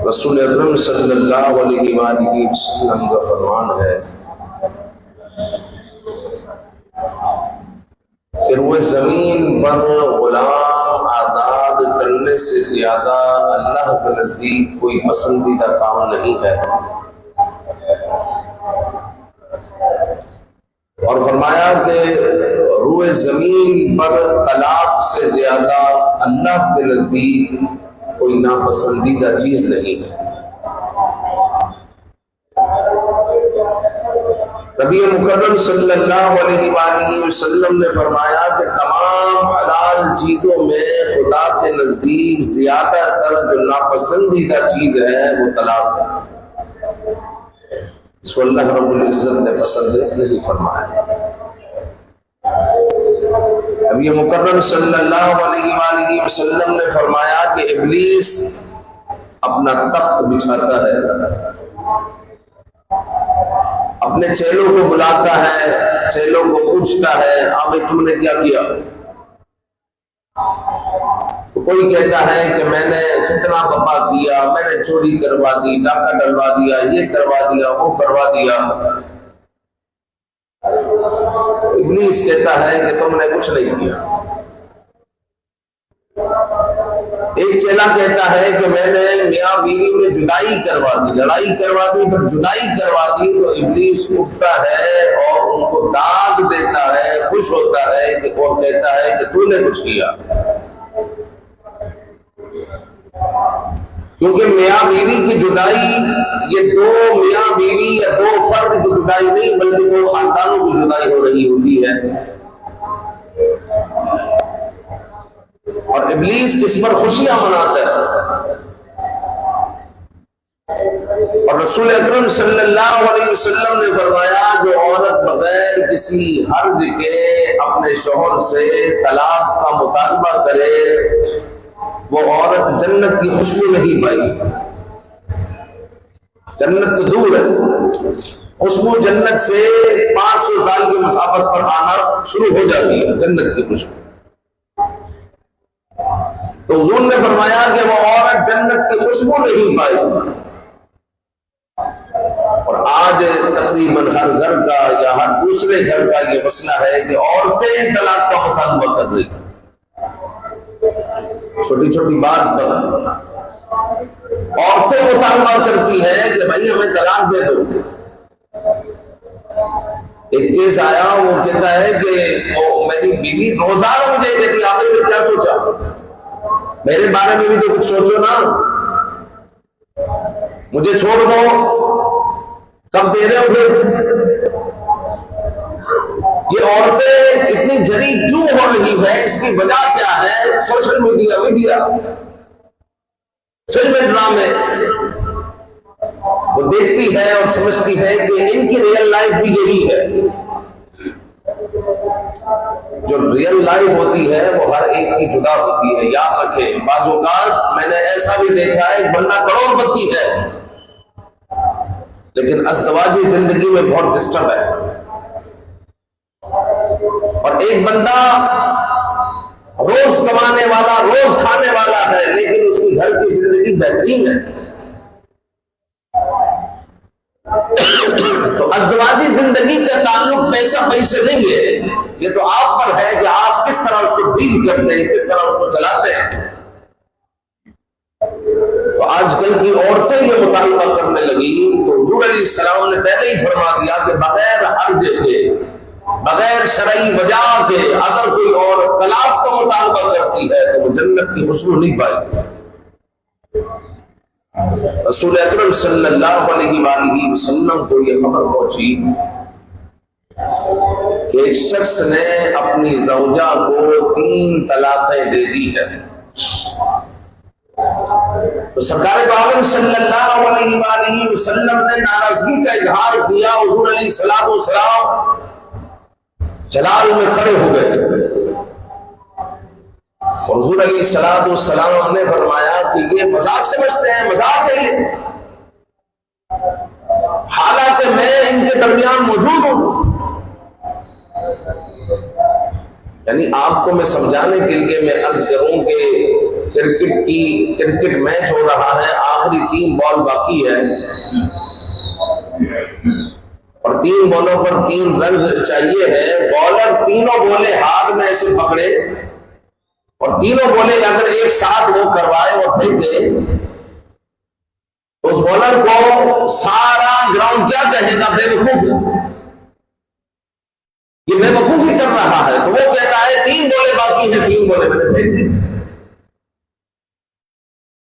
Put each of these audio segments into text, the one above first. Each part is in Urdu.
رسول اکرم صلی اللہ علیہ وآلہ وسلم کا فرمان ہے کہ روئے زمین پر غلام آزاد کرنے سے زیادہ اللہ کے نزدیک کوئی پسندیدہ کام نہیں ہے، اور فرمایا کہ روئے زمین پر طلاق سے زیادہ اللہ کے نزدیک کوئی ناپسندیدہ چیز نہیں ہے۔ نبی مکرم صلی اللہ علیہ وآلہ وسلم نے فرمایا کہ تمام حلال چیزوں میں خدا کے نزدیک زیادہ تر جو ناپسندیدہ چیز ہے وہ طلاق ہے، اس کو اللہ رب العزت نے پسند نہیں فرمایا۔ نبی مکرم صلی اللہ علیہ وآلہ وسلم نے فرمایا کہ ابلیس اپنا تخت بچھاتا ہے، اپنے چیلوں کو بلاتا ہے، چیلوں کو پوچھتا ہے آبے تم نے کیا کیا؟ تو کوئی کہتا ہے کہ میں نے فتنہ بپا کیا، میں نے چوری کروا دی، ڈاکہ ڈلوا دیا، یہ کروا دیا، وہ کروا دیا۔ ابلیس کہتا ہے کہ تم نے کچھ نہیں کیا۔ ایک چیلا کہتا ہے کہ میں نے میاں بیوی میں جدائی کروا دی، لڑائی کروا دی، پھر جدائی کروا دی۔ تو ابلیس اٹھتا ہے اور اس کو داد دیتا ہے، خوش ہوتا ہے کہ اور کہتا ہے کہ تو نے کچھ کیا، کیونکہ میاں بیوی کی جدائی یہ دو میاں بیوی یا دو فرد کی جدائی نہیں بلکہ دو خاندانوں کی جدائی ہو رہی ہوتی ہے، اور ابلیس اس پر خوشیاں مناتا ہے۔ اور رسول اکرم صلی اللہ علیہ وسلم نے فرمایا جو عورت بغیر کسی حرج کے اپنے شوہر سے طلاق کا مطالبہ کرے وہ عورت جنت کی خوشبو نہیں پائی۔ جنت تو دور ہے، خوشبو جنت سے 500 سال کی مسافت پر آنا شروع ہو جاتی ہے، جنت کی خوشبو۔ تو حضور نے فرمایا کہ وہ عورت جنت کی خوشبو نہیں پائی، اور آج تقریباً ہر گھر کا یا ہر دوسرے گھر کا یہ مسئلہ ہے کہ عورتیں طلاق کا مطالبہ کر رہی ہیں، چھوٹی چھوٹی بات پر عورتیں مطالبہ کرتی ہیں کہ بھائی ہمیں طلاق دے دو۔ ایک کیس آیا، وہ کہتا ہے کہ میری بیوی روزانہ مجھے کہتی آپ نے کیا سوچا، میرے بارے میں بھی تو کچھ سوچو نا، مجھے چھوڑ دو، کب دے رہے ہو پھر؟ یہ عورتیں اتنی جری کیوں ہو رہی ہے، اس کی وجہ کیا ہے؟ سوشل میڈیا، فلم ڈرامے، وہ دیکھتی ہے اور سمجھتی ہے کہ ان کی ریئل لائف بھی یہی ہے۔ جو ریئل لائف ہوتی ہے وہ ہر ایک کی جدا ہوتی ہے، یاد رکھیں۔ بعض اوقات میں نے ایسا بھی دیکھا ہے ایک بندہ کروڑ پتی ہے لیکن ازدواجی زندگی میں بہت ڈسٹرب ہے، اور ایک بندہ روز کمانے والا، روز کھانے والا ہے لیکن اس کی گھر کی زندگی بہترین ہے۔ تو ازدواجی زندگی کا تعلق پیسہ پیسے نہیں ہے، یہ تو آپ پر ہے کہ آپ کس طرح اس کو ڈیل کرتے ہیں، کس طرح اس کو چلاتے ہیں۔ تو آج کل کی عورتیں یہ مطالبہ کرنے لگی تو حضور علیہ السلام نے پہلے ہی فرما دیا کہ بغیر حرج کے، بغیر شرعی وجہ کے اگر کوئی عورت طلاق کا مطالبہ کرتی ہے تو وہ جنت کی خوشبو نہیں پائے۔ رسول اکرم صلی اللہ علیہ وآلہ وسلم کو یہ خبر پہنچی کہ ایک شخص نے اپنی زوجہ کو 3 طلاقیں دے دی ہے۔ تو سرکار دو عالم صلی اللہ علیہ وآلہ وسلم نے ناراضگی کا اظہار کیا۔ حضور علیہ السلام جلال میں کھڑے ہو گئے اور حضور علیہ السلام نے فرمایا کہ یہ مذاق سمجھتے ہیں، مذاق ہے یہ، حالانکہ میں ان کے درمیان موجود ہوں۔ یعنی آپ کو میں سمجھانے کے لیے میں عرض کروں کہ کرکٹ میچ ہو رہا ہے، آخری 3 بال باقی ہے اور 3 بالوں پر 3 رنز چاہیے ہے، بالر تینوں بولے ہاتھ میں ایسے پکڑے اور تینوں بولے اگر ایک ساتھ وہ کروائے اور پھینکے تو اس بالر کو سارا گراؤنڈ کیا کہے گا؟ بے وقوف، یہ بے وقوفی کر رہا ہے۔ تو وہ کہتا ہے 3 بولے باقی ہیں، 3 بولے میں نے پھینک دی،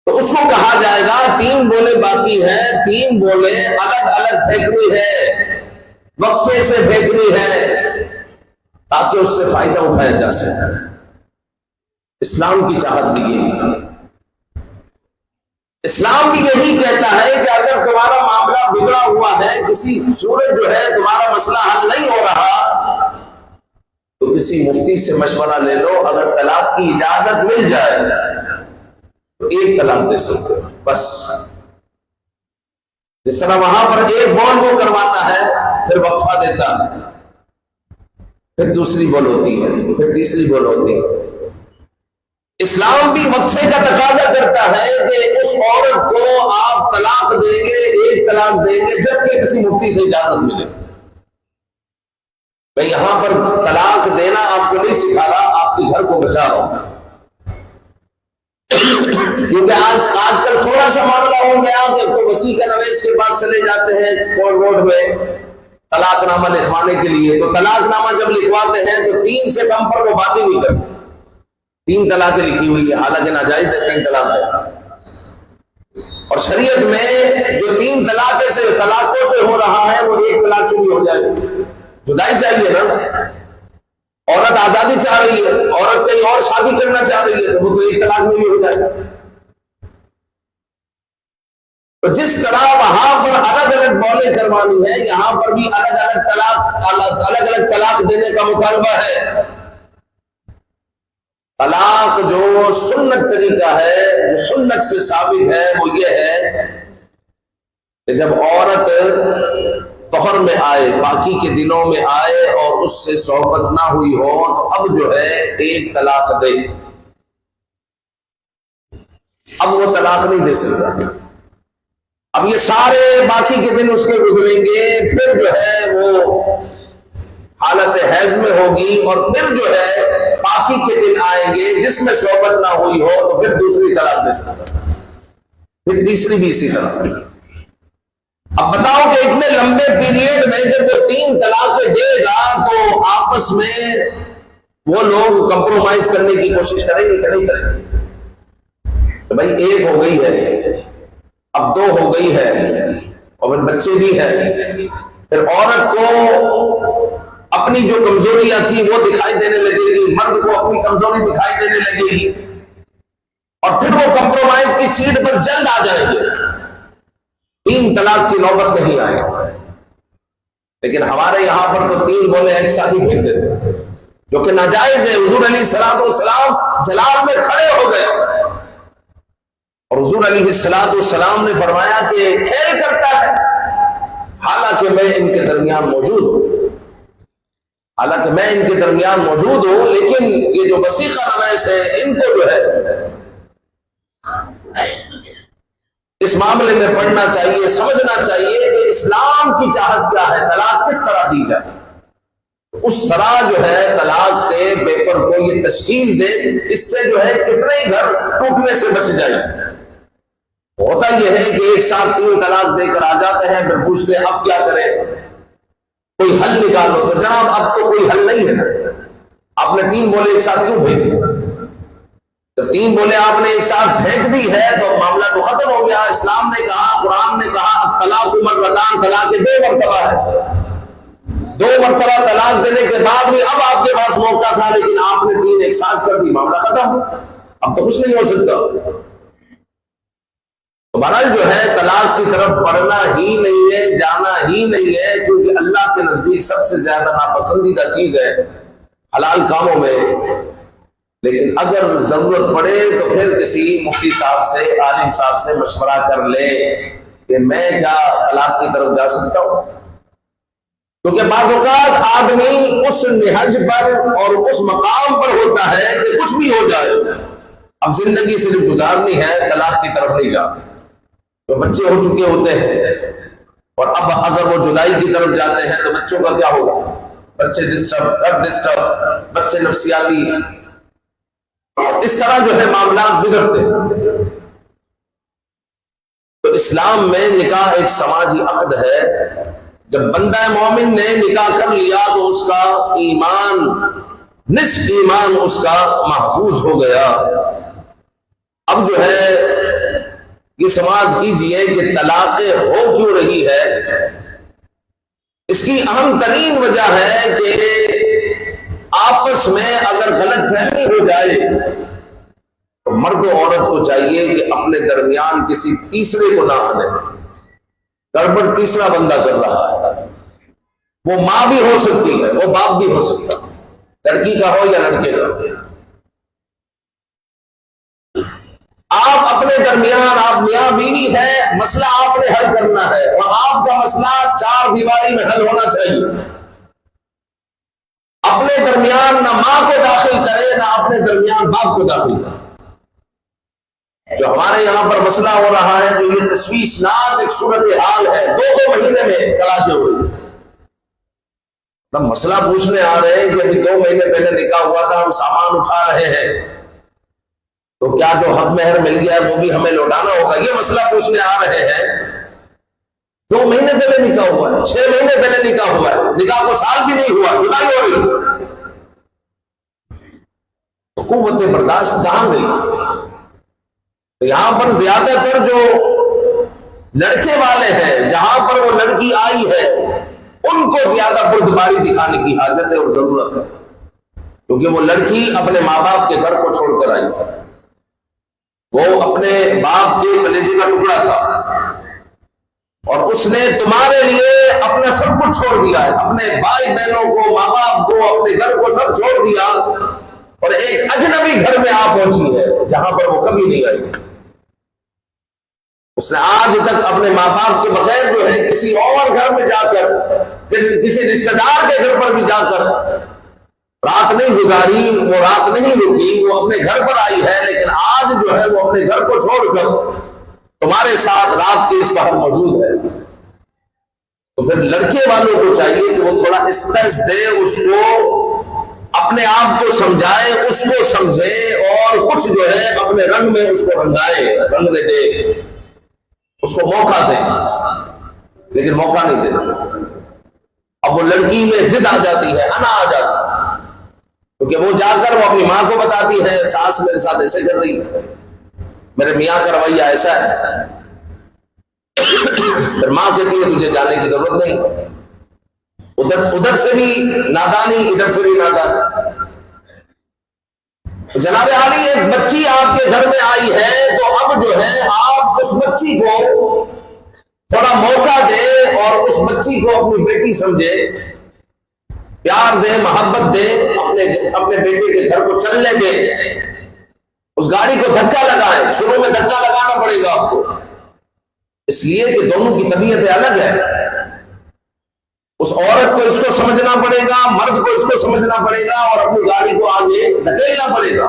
تو اس کو کہا جائے گا 3 بولے باقی ہیں، 3 بولے الگ الگ پھینکنی ہے، وقفے سے پھینکنی ہے تاکہ اس سے فائدہ اٹھایا جا سکے۔ اسلام کی چاہت بھی یہی، اسلام بھی یہی کہتا ہے کہ اگر تمہارا معاملہ بگڑا ہوا ہے، کسی صورت جو ہے تمہارا مسئلہ حل نہیں ہو رہا، تو کسی مفتی سے مشورہ لے لو، اگر طلاق کی اجازت مل جائے تو 1 طلاق دے سکتے ہو بس۔ جس طرح وہاں پر 1 بال وہ کرواتا ہے، پھر وقفہ دیتا ہے، پھر دوسری بال ہوتی ہے، پھر تیسری بال ہوتی ہے۔ اسلام بھی وقفے کا تقاضا کرتا ہے کہ اس عورت کو آپ طلاق دیں گے، 1 طلاق دیں گے جب کہ کسی مفتی سے اجازت ملے۔ میں یہاں پر طلاق دینا آپ کو نہیں سکھا رہا، آپ کے گھر کو بچا رہا ہوں، کیونکہ آج کل تھوڑا سا معاملہ ہو گیا کہ تو وسیع کا نویس کے پاس چلے جاتے ہیں کورٹ روڈ میں طلاق نامہ لکھوانے کے لیے، تو طلاق نامہ جب لکھواتے ہیں تو 3 سے کم پر وہ باتیں نہیں کرتے، 3 طلاقیں لکھی ہوئی ہے، حالانکہ ناجائز ہے 3 طلاق ہے، اور شریعت میں جو 3 طلاقوں سے ہو رہا ہے وہ 1 طلاق سے بھی ہو جائے گا۔ جدائی چاہیے نا، عورت آزادی چاہ رہی ہے، عورت کہیں اور شادی کرنا چاہ رہی ہے تو وہ تو 1 طلاق میں بھی ہو جائے گا۔ تو جس طرح وہاں پر الگ الگ بولیں کروانی ہے، یہاں پر بھی الگ الگ طلاق دینے کا مطالبہ ہے۔ طلاق جو سنت طریقہ ہے، جو سنت سے ثابت ہے، وہ یہ ہے کہ جب عورت طہر میں آئے، باقی کے دنوں میں آئے اور اس سے صحبت نہ ہوئی ہو تو اب جو ہے 1 طلاق دے، اب وہ طلاق نہیں دے سکتا۔ اب یہ سارے باقی کے دن اس کے گزریں گے، پھر جو ہے وہ حالت حیض میں ہوگی اور پھر جو ہے باقی کے دن آئیں گے جس میں صحبت نہ ہوئی ہو تو پھر دوسری طلاق دے سکتا، پھر تیسری بھی اسی طرح۔ اب بتاؤ کہ اتنے لمبے پیریڈ میں جب وہ 3 طلاقیں دے گا تو آپس میں وہ لوگ کمپرومائز کرنے کی کوشش کریں گے کہ نہیں کریں گے؟ تو بھائی 1 ہو گئی ہے، اب 2 ہو گئی ہے اور پھر بچے بھی ہیں، پھر عورت کو اپنی جو کمزوریاں تھی وہ دکھائی دینے لگے گی، مرد کو اپنی کمزوری دکھائی دینے لگے گی اور پھر وہ کمپرومائز کی سیٹ پر جلد آ جائیں گے، 3 طلاق کی نوبت نہیں آئے۔ لیکن ہمارے یہاں پر تو 3 بولے ایک ساتھ ہی پھینک دیتے جو کہ ناجائز ہے۔ حضور علیہ السلام جلال میں کھڑے ہو گئے اور حضور علیہ السلام نے فرمایا کہ کھیل کرتا ہے، حالانکہ میں ان کے درمیان موجود ہوں، لیکن یہ جو وسیقہ نویس ہے ان کو جو ہے اس معاملے میں پڑھنا چاہیے، سمجھنا چاہیے کہ اسلام کی چاہت کیا ہے، طلاق کس طرح دی جائے، اس طرح جو ہے طلاق کے پیپر کو یہ تشکیل دے، اس سے جو ہے کتنے ہی گھر ٹوٹنے سے بچ جائے۔ ہوتا یہ ہے کہ ایک ساتھ 3 طلاق دے کر آ جاتے ہیں، پھر پوچھتے ہیں اب کیا کریں، کوئی حل نکالو، تو جناب اب تو کوئی حل نہیں ہے نا، آپ نے 3 بولے ایک ساتھ کیوں پھینک دی؟ جب 3 بولے آپ نے ایک ساتھ پھینک دی ہے تو معاملہ تو ختم ہو گیا۔ اسلام نے کہا، قرآن نے کہا طلاق مرتان، طلاق 2 مرتبہ ہے، 2 مرتبہ طلاق دینے کے بعد بھی اب آپ کے پاس موقع تھا لیکن آپ نے 3 ایک ساتھ کر دی، معاملہ ختم، اب تو کچھ نہیں ہو سکتا۔ تو بہرحال جو ہے طلاق کی طرف پڑھنا ہی نہیں ہے، جانا ہی نہیں ہے، کیونکہ اللہ کے نزدیک سب سے زیادہ ناپسندیدہ چیز ہے حلال کاموں میں۔ لیکن اگر ضرورت پڑے تو پھر کسی مفتی صاحب سے، عالم صاحب سے مشورہ کر لے کہ میں کیا طلاق کی طرف جا سکتا ہوں، کیونکہ بعض اوقات آدمی اس نہج پر اور اس مقام پر ہوتا ہے کہ کچھ بھی ہو جائے، اب زندگی صرف گزارنی ہے، طلاق کی طرف نہیں جاتے. تو بچے ہو چکے ہوتے ہیں اور اب اگر وہ جدائی کی طرف جاتے ہیں تو بچوں کا کیا ہوگا؟ بچے ڈسٹرب، گھر ڈسٹرب، بچے نفسیاتی، اس طرح جو ہے معاملات بگڑتے ہیں. تو اسلام میں نکاح ایک سماجی عقد ہے. جب بندہ مومن نے نکاح کر لیا تو اس کا ایمان، نصف ایمان اس کا محفوظ ہو گیا. اب جو ہے یہ سماعت کیجئے کہ طلاقیں ہو کیوں رہی ہے. اس کی اہم ترین وجہ ہے کہ آپس میں اگر غلط فہمی ہو جائے تو مرد و عورت کو چاہیے کہ اپنے درمیان کسی تیسرے کو نہ آنے دیں. گڑبڑ تیسرا بندہ کر رہا ہے، وہ ماں بھی ہو سکتی ہے، وہ باپ بھی ہو سکتا ہے، لڑکی کا ہو یا لڑکے کا ہو. آپ اپنے درمیان، آپ میاں بیوی ہے، مسئلہ آپ نے حل کرنا ہے اور آپ کا مسئلہ چار دیواری میں حل ہونا چاہیے. اپنے درمیان نہ ماں کو داخل کرے نہ اپنے درمیان باپ کو داخل کرے. جو ہمارے یہاں پر مسئلہ ہو رہا ہے، جو یہ تشویشناک ایک صورتحال ہے، 2 مہینے میں طلاق ہو رہی ہے. تب مسئلہ پوچھنے آ رہے ہیں کہ ابھی 2 مہینے پہلے نکاح ہوا تھا، ہم سامان اٹھا رہے ہیں، تو کیا جو حق مہر مل گیا ہے وہ بھی ہمیں لوٹانا ہوگا؟ یہ مسئلہ پوچھنے آ رہے ہیں. 2 مہینے پہلے نکاح ہوا ہے، 6 مہینے پہلے نکاح ہوا ہے، نکاح کو سال بھی نہیں ہوا، جدائی ہو رہی. قوت برداشت کہاں گئی؟ یہاں پر زیادہ تر جو لڑکے والے ہیں، جہاں پر وہ لڑکی آئی ہے، ان کو زیادہ بردباری دکھانے کی حاجت ہے اور ضرورت ہے. کیونکہ وہ لڑکی اپنے ماں باپ کے گھر کو چھوڑ کر آئی، وہ اپنے باپ کے کلیجے کا ٹکڑا تھا اور اس نے تمہارے لیے اپنا سب کچھ چھوڑ دیا ہے، اپنے بھائی بہنوں کو، ماں باپ کو، اپنے گھر کو سب چھوڑ دیا اور ایک اجنبی گھر میں آ پہنچی ہے جہاں پر وہ کبھی نہیں آئی تھی. اس نے آج تک اپنے ماں باپ کے بغیر جو ہے کسی اور گھر میں جا کر، کسی رشتہ دار کے گھر پر بھی جا کر رات نہیں گزاری، وہ رات نہیں رکی، وہ اپنے گھر پر آئی ہے. لیکن آج جو ہے وہ اپنے گھر کو چھوڑ کر تمہارے ساتھ رات کے اس پہر موجود ہے. تو پھر لڑکے والوں کو چاہیے کہ وہ تھوڑا اسپیس دے، اس کو اپنے آپ کو سمجھائے، اس کو سمجھے اور کچھ جو ہے اپنے رنگ میں اس کو رنگائے، رنگنے دے، اس کو موقع دے. لیکن موقع نہیں دیتے. اب وہ لڑکی میں ضد آ جاتی ہے، انا آ جاتی ہے، کیونکہ وہ جا کر وہ اپنی ماں کو بتاتی ہے ساس میرے ساتھ ایسے کر رہی ہے، میرے میاں کا رویہ ایسا ہے. پھر ماں کہتی ہے تجھے جانے کی ضرورت نہیں. ادھر سے بھی نادانی، ادھر سے بھی نادانی. جناب عالی، ایک بچی آپ کے گھر میں آئی ہے تو اب جو ہے آپ اس بچی کو تھوڑا موقع دے اور اس بچی کو اپنی بیٹی سمجھے، پیار دے، محبت دے، اپنے بیٹے کے گھر کو چلنے دے. اس گاڑی کو دھکا لگائیں، شروع میں دھکا لگانا پڑے گا آپ کو، اس لیے کہ دونوں کی طبیعتیں الگ ہے. اس عورت کو اس کو سمجھنا پڑے گا، مرد کو اس کو سمجھنا پڑے گا اور اپنی گاڑی کو آگے دھکیلنا پڑے گا.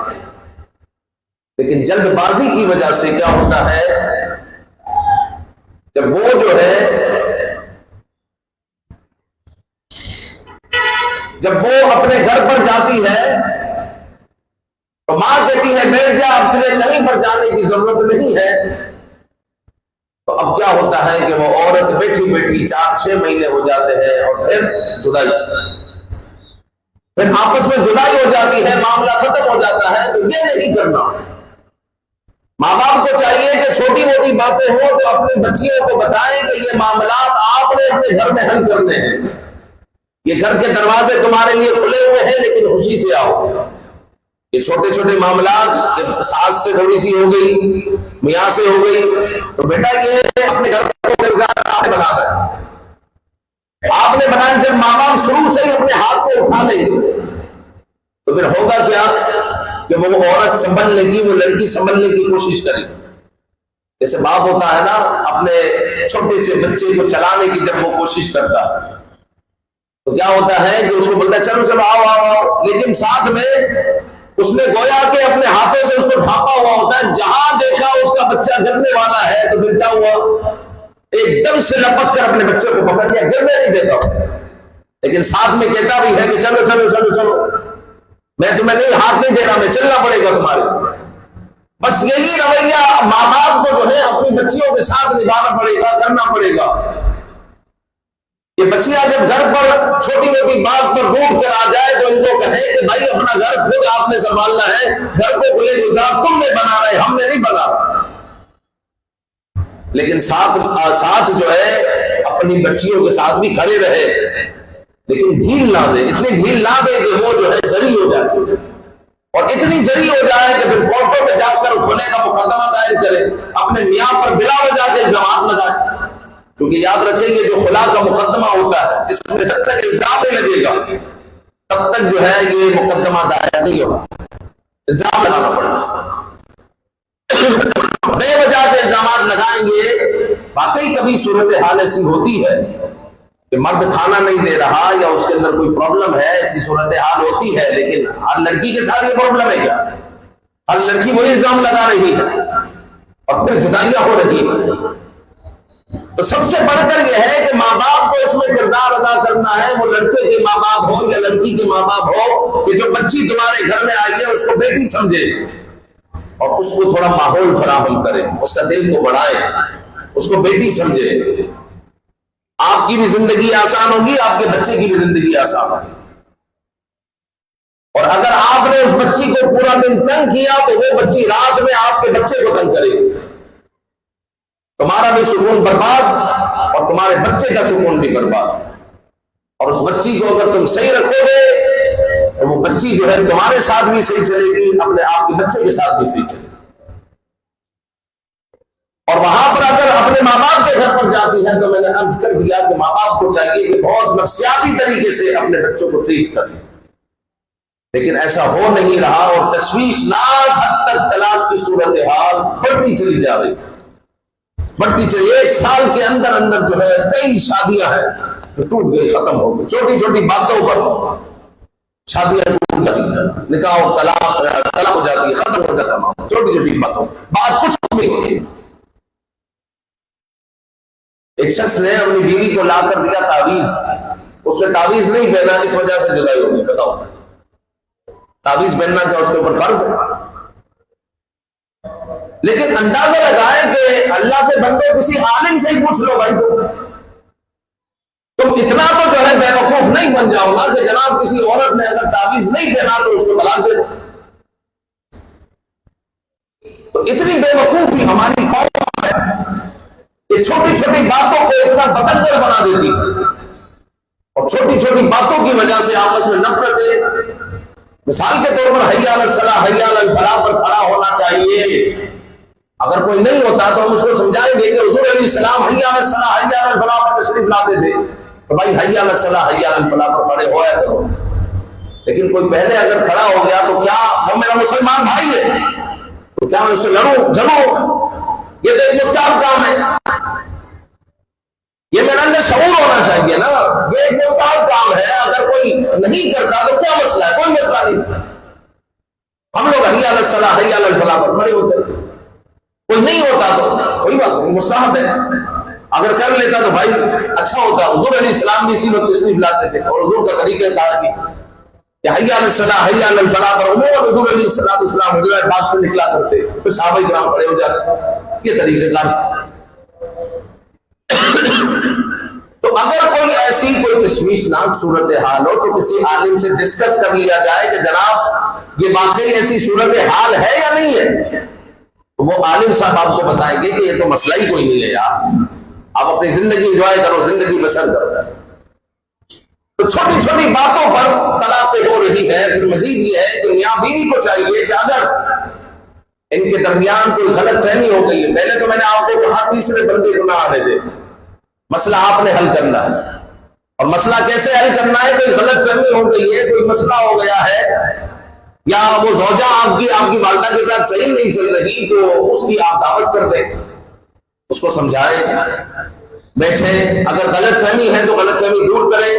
لیکن جلد بازی کی وجہ سے کیا ہوتا ہے، جب وہ جو ہے، جب وہ اپنے گھر پر جاتی ہے تو ماں کہتی ہے بیٹھ جا، اب تجھے کہیں پر جانے کی ضرورت نہیں ہے. تو اب کیا ہوتا ہے کہ وہ عورت بیٹھی بیٹھی 4-6 مہینے ہو جاتے ہیں اور پھر جدائی، پھر آپس میں جدائی ہو جاتی ہے، معاملہ ختم ہو جاتا ہے. تو یہ نہیں کرنا. ماں باپ کو چاہیے کہ چھوٹی موٹی باتیں ہوں تو اپنے بچیوں کو بتائیں کہ یہ معاملات آپ نے اپنے گھر میں حل کرنے ہیں. یہ گھر کے دروازے تمہارے لیے کھلے ہوئے ہیں، لیکن خوشی سے آؤ. یہ چھوٹے چھوٹے معاملات، ساس سے تھوڑی سی ہو گئی، میاں سے ہو گئی، تو بیٹا یہ اپنے گھر کو آپ نے بنا ہے، آپ نے بنایا. جب ماں باپ شروع سے ہی اپنے ہاتھ کو اٹھا لیں گے تو پھر ہوگا کیا کہ وہ عورت سنبھلنے کی، وہ لڑکی سنبھلنے کی کوشش کرے گی. جیسے باپ ہوتا ہے نا، اپنے چھوٹے سے بچے کو چلانے کی جب وہ کوشش کرتا ہے تو کیا ہوتا ہے کہ اس کو بولتا ہے چلو چلو آؤ آؤ آؤ، لیکن ساتھ میں اس نے گویا کہ اپنے ہاتھوں سے اس کو ڈھانپا ہوا ہوتا ہے، جہاں دیکھا اس کا بچہ گرنے والا ہے تو پھر کیا ہوا، ایک دم سے لپک کر اپنے بچے کو پکڑ لیا، گرنے نہیں دیتا، لیکن ساتھ میں کہتا بھی ہے کہ چلو چلو چلو چلو، میں تمہیں نہیں ہاتھ نہیں دے رہا، میں چلنا پڑے گا تمہارے۔ بس یہی رویہ ماں باپ کو جو ہے اپنی بچیوں کے ساتھ نبھانا پڑے گا، کرنا پڑے گا۔ یہ بچیاں جب گھر پر چھوٹی موٹی بات پر روٹ کر آ جائے تو ان کو کہیں کہ بھائی اپنا گھر خود آپ نے سنبھالنا ہے، گھر کو گلے گزار تم نے بنانا ہے، ہم نے نہیں بنا۔ لیکن ساتھ جو ہے اپنی بچیوں کے ساتھ بھی کھڑے رہے، لیکن ڈھیل نہ دے، اتنی ڈھیل نہ دے کہ وہ جو ہے جری ہو جائے، اور اتنی جری ہو جائے کہ پھر کورٹوں میں جا کر کھلے کا مقدمہ دائر کرے، اپنے میاں پر بلا وجہ کے الزامات لگائے۔ کیونکہ یاد رکھیں گے جو خلا کا مقدمہ ہوتا ہے اس میں جب تک الزام نہیں لگے گا تب تک جو ہے یہ مقدمہ دائر نہیں ہوگا، الزام لگانا پڑے گا۔ بے وجہ کے الزامات لگائیں گے۔ واقعی کبھی صورتحال ایسی ہوتی ہے کہ مرد کھانا نہیں دے رہا یا اس کے اندر کوئی پرابلم ہے، ایسی صورتحال ہوتی ہے، لیکن ہر لڑکی کے ساتھ یہ پرابلم ہے کیا؟ ہر لڑکی وہی الزام لگا رہی ہے اور پھر جدائیاں ہو رہی ہیں۔ تو سب سے بڑھ کر یہ ہے کہ ماں باپ کو اس میں کردار ادا کرنا ہے، وہ لڑکے کے ماں باپ ہو یا لڑکی کے ماں باپ ہو، کہ جو بچی تمہارے گھر میں آئی ہے اس کو بیٹی سمجھے اور اس کو تھوڑا ماحول فراہم کرے، اس کا دل کو بڑھائے، اس کو بیٹی سمجھے۔ آپ کی بھی زندگی آسان ہوگی، آپ کے بچے کی بھی زندگی آسان ہوگی۔ اور اگر آپ نے اس بچی کو پورا دن تنگ کیا تو وہ بچی رات میں آپ کے بچے کو تنگ کرے گی، تمہارا بھی سکون برباد اور تمہارے بچے کا سکون بھی برباد۔ اور اس بچی کو اگر تم صحیح رکھو گے تو وہ بچی جو ہے تمہارے ساتھ بھی صحیح چلے گی، اپنے آپ کے بچے کے ساتھ بھی صحیح چلے گی۔ اور وہاں پر اگر اپنے ماں باپ کے گھر پر جاتی ہے تو میں نے عرض کر دیا کہ ماں باپ کو چاہیے کہ بہت نفسیاتی طریقے سے اپنے بچوں کو ٹریٹ کریں، لیکن ایسا ہو نہیں رہا اور تشویشناک حد تک طلاق کی صورتحال بڑھتی چلی جا رہی ہے، بڑھتی چلی۔ ایک سال کے اندر اندر جو ہے کئی شادیاں ہیں جو ٹوٹ گئی، ختم ہو گئی، چھوٹی چھوٹی باتوں پر شادیاں ٹوٹ جاتی ہیں، نکاح اور طلاق ہو جاتی ہے، ختم ہو جاتا ہے، چھوٹی چھوٹی باتوں، بات کچھ نہیں ہوتی۔ ایک شخص نے اپنی بیوی کو لا کر دیا تعویذ، اس نے تعویذ نہیں پہنا، اس وجہ سے جدائی ہو گئی۔ بتاؤ تعویذ پہننا کیا اس کے اوپر فرض ہے؟ لیکن اندازہ لگائیں کہ اللہ کے بندے کسی عالم سے ہی پوچھ لو بھائی، تم اتنا تو جو ہے بے وقوف نہیں بن جاؤ گا کہ جناب کسی عورت نے اگر تعویذ نہیں پہنا تو اس کو طلاق دے دو۔ تو اتنی بے وقوفی ہماری قوم ہے کہ چھوٹی چھوٹی باتوں کو اتنا بتنگڑ بنا دیتی، اور چھوٹی چھوٹی باتوں کی وجہ سے آپس میں نفرتیں۔ مثال کے طور پر حی علی الصلاح حی علی الفلاح پر کھڑا ہونا چاہیے، اگر کوئی نہیں ہوتا تو ہم اس کو سمجھائیں گے کہ حضور علیہ السلام حی علی الصلاح حی علی الفلاح پر تشریف لاتے تھے، تو بھائی حی علی الصلاح حی علی الفلاح پر کھڑے ہوا کرو۔ لیکن کوئی پہلے اگر کھڑا ہو گیا تو کیا وہ میرا مسلمان بھائی ہے تو کیا میں اس سے لڑوں جھگڑوں؟ یہ تو ایک مستحب کام ہے، یہ میرے اندر شعور ہونا چاہیے نا، یہ ایک مستحب کام ہے۔ اگر کوئی نہیں کرتا تو کیا مسئلہ ہے؟ کوئی مسئلہ نہیں، ہم لوگ حی علی الصلاح حی علی الفلاح پر کھڑے ہوتے، کوئی نہیں ہوتا تو کوئی بات نہیں، مستحب ہے۔ اگر کر لیتا تو بھائی اچھا ہوتا۔ حضور علیہ السلام بھی اسی وقت تشریف لاتے تھے اور حضور کا طریقہ کار بھی کہ حی علی الصلاح حی علی الفلاح پر عموماً حضور علیہ السلام حضرت پاک سے نکلا کرتے، پھر صحابہ کرام کھڑے ہو جاتے، یہ طریقہ کار۔ تو اگر کوئی ایسی کوئی تشویشناک صورتحال ہو تو کسی عالم سے ڈسکس کر لیا جائے کہ جناب یہ واقعی ایسی صورتحال ہے یا نہیں ہے، تو وہ عالم صاحب آپ کو بتائیں گے کہ یہ تو مسئلہ ہی کوئی نہیں ہے یار، آپ اپنی زندگی انجوائے کرو، زندگی بسر کرو۔ تو چھوٹی چھوٹی باتوں پر طلاقیں ہو رہی ہے۔ پھر مزید یہ ہے کہ میاں بیوی کو چاہیے کہ اگر ان کے درمیان کوئی غلط فہمی ہو گئی ہے، پہلے تو میں نے آپ کو کہا تیسرے بندے کو نہ آنے دے، مسئلہ آپ نے حل کرنا ہے۔ اور مسئلہ کیسے حل کرنا ہے؟ کوئی غلط فہمی ہو گئی ہے، کوئی مسئلہ ہو گیا ہے، یا وہ زوجہ آپ کی والدہ کے ساتھ صحیح نہیں چل رہی، تو اس کی آپ دعوت کر دیں، اس کو سمجھائیں، بیٹھیں، اگر غلط فہمی ہے تو غلط فہمی دور کریں،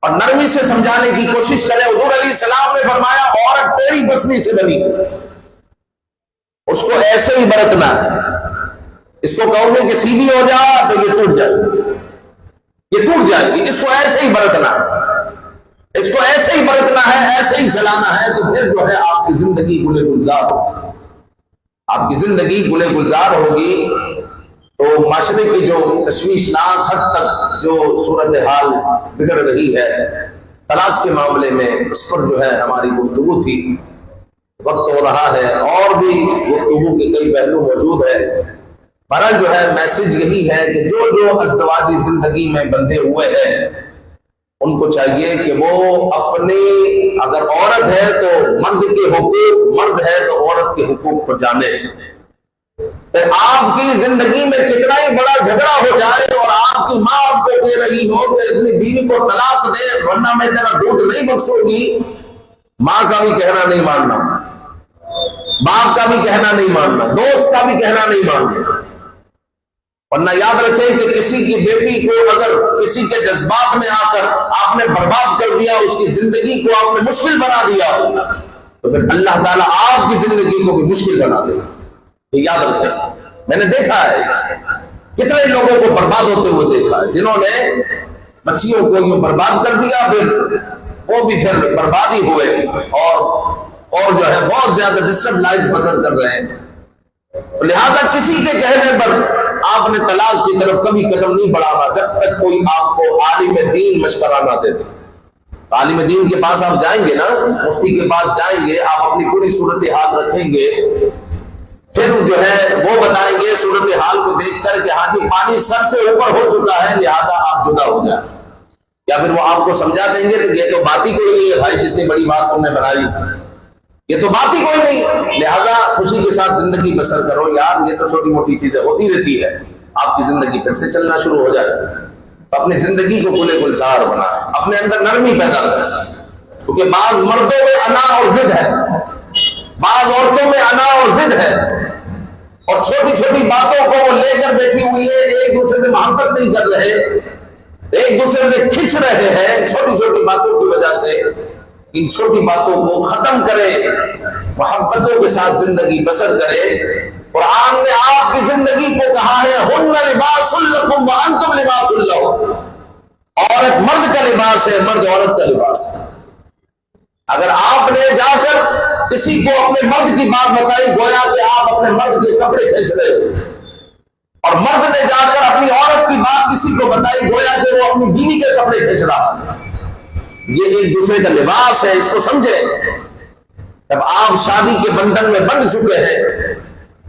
اور نرمی سے سمجھانے کی کوشش کرے. حضور علیہ السلام نے فرمایا عورت ٹیڑھی بسنی سے بنی، اس کو ایسے ہی برتنا ہے. اس کو کہو گے کہ سیدھی ہو جا تو یہ ٹوٹ جائے گی، یہ ٹوٹ جائے گی. اس کو ایسے ہی برتنا ہے، اس کو ایسے ہی برتنا ہے، ایسے ہی چلانا ہے. تو پھر جو ہے آپ کی زندگی گلے گلزار ہوگی، آپ کی زندگی گلے گلزار ہوگی. تو معاشرے کی جو تشویشناک حد تک جو صورتحال بگڑ رہی ہے طلاق کے معاملے میں، اس پر جو ہے ہماری گفتگو تھی. وقت ہو رہا ہے اور بھی گفتگو کے کئی پہلو موجود ہے. بہرحال جو ہے میسج یہی ہے کہ جو ازدواجی زندگی میں بندھے ہوئے ہیں ان کو چاہیے کہ وہ اپنے، اگر عورت ہے تو مرد کے حقوق، مرد ہے تو عورت کے حقوق کو جانے. پھر آپ کی زندگی میں کتنا ہی بڑا جھگڑا ہو جائے اور آپ کی ماں آپ کو کہہ رہی ہو کہ اپنی بیوی کو طلاق دے ورنہ میں تیرا دودھ نہیں بخشوں گی، ماں کا بھی کہنا نہیں ماننا، باپ کا بھی کہنا نہیں ماننا، دوست کا بھی کہنا نہیں ماننا. ورنہ یاد رکھیں کہ کسی کی بیٹی کو اگر کسی کے جذبات میں آ کر آپ نے برباد کر دیا، اس کی زندگی کو آپ نے مشکل بنا دیا، تو پھر اللہ تعالیٰ آپ کی زندگی کو بھی مشکل بنا دے. یہ یاد رکھیں. میں نے دیکھا ہے کتنے لوگوں کو برباد ہوتے ہوئے دیکھا ہے، جنہوں نے بچیوں کو یوں برباد کر دیا، پھر وہ بھی پھر برباد ہی ہوئے اور جو ہے بہت زیادہ ڈسٹرب لائف بسر کر رہے ہیں. لہذا کسی کے کہنے پر آپ نے طلاق کی طرف کبھی قدم نہیں بڑھانا جب تک کوئی آپ کو عالم دین مشورہ نہ دے. عالم دین کے پاس آپ جائیں گے نا، مفتی کے پاس جائیں گے، آپ اپنی پوری صورتحال رکھیں گے، پھر جو ہے وہ بتائیں گے صورتحال کو دیکھ کر کہ ہاں جی پانی سر سے اوپر ہو چکا ہے لہذا آپ جدا ہو جائیں. یا پھر وہ آپ کو سمجھا دیں گے کہ یہ تو بات ہی کوئی نہیں ہے بھائی، جتنی بڑی بات تم نے بنائی یہ تو بات ہی کوئی نہیں، لہذا خوشی کے ساتھ زندگی بسر کرو. یار یہ تو چھوٹی موٹی چیزیں ہوتی رہتی ہے، آپ کی زندگی پھر سے چلنا شروع ہو جائے. اپنی زندگی کو گلے گلزار بنائیں، اپنے اندر نرمی پیدا کریں. کیونکہ بعض مردوں میں انا اور ضد ہے، بعض عورتوں میں انا اور ضد ہے، اور چھوٹی چھوٹی باتوں کو وہ لے کر بیٹھی ہوئی ہے، ایک دوسرے سے محبت نہیں کر رہے، ایک دوسرے سے کھنچ رہے ہیں چھوٹی چھوٹی باتوں کی وجہ سے. ان چھوٹی باتوں کو ختم کرے، محبتوں کے ساتھ زندگی بسر کرے. قرآن نے آپ کی زندگی کو کہا ہے ہن لباس لکم وانتم لباس لہن. عورت مرد کا لباس ہے، مرد عورت کا لباس ہے. اگر آپ نے جا کر کسی کو اپنے مرد کی بات بتائی گویا کہ آپ اپنے مرد کے کپڑے کھینچ رہے ہو، اور مرد نے جا کر اپنی عورت کی بات کسی کو بتائی گویا کہ وہ اپنی بیوی کے کپڑے کھینچ رہا ہے. یہ ایک دوسرے کا لباس ہے، اس کو سمجھے. جب آپ شادی کے بندھن میں بندھ چکے ہیں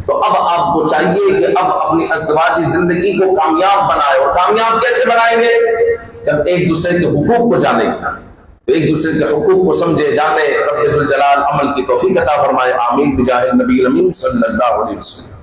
تو اب آپ کو چاہیے کہ اب اپنی ازدواجی زندگی کو کامیاب بنائے. اور کامیاب کیسے بنائیں گے؟ جب ایک دوسرے کے حقوق کو جانے گا، ایک دوسرے کے حقوق کو سمجھے جانے. رب ذوالجلال عمل کی توفیق عطا فرمائے. آمین بجاہ النبی الامین صلی اللہ علیہ وسلم.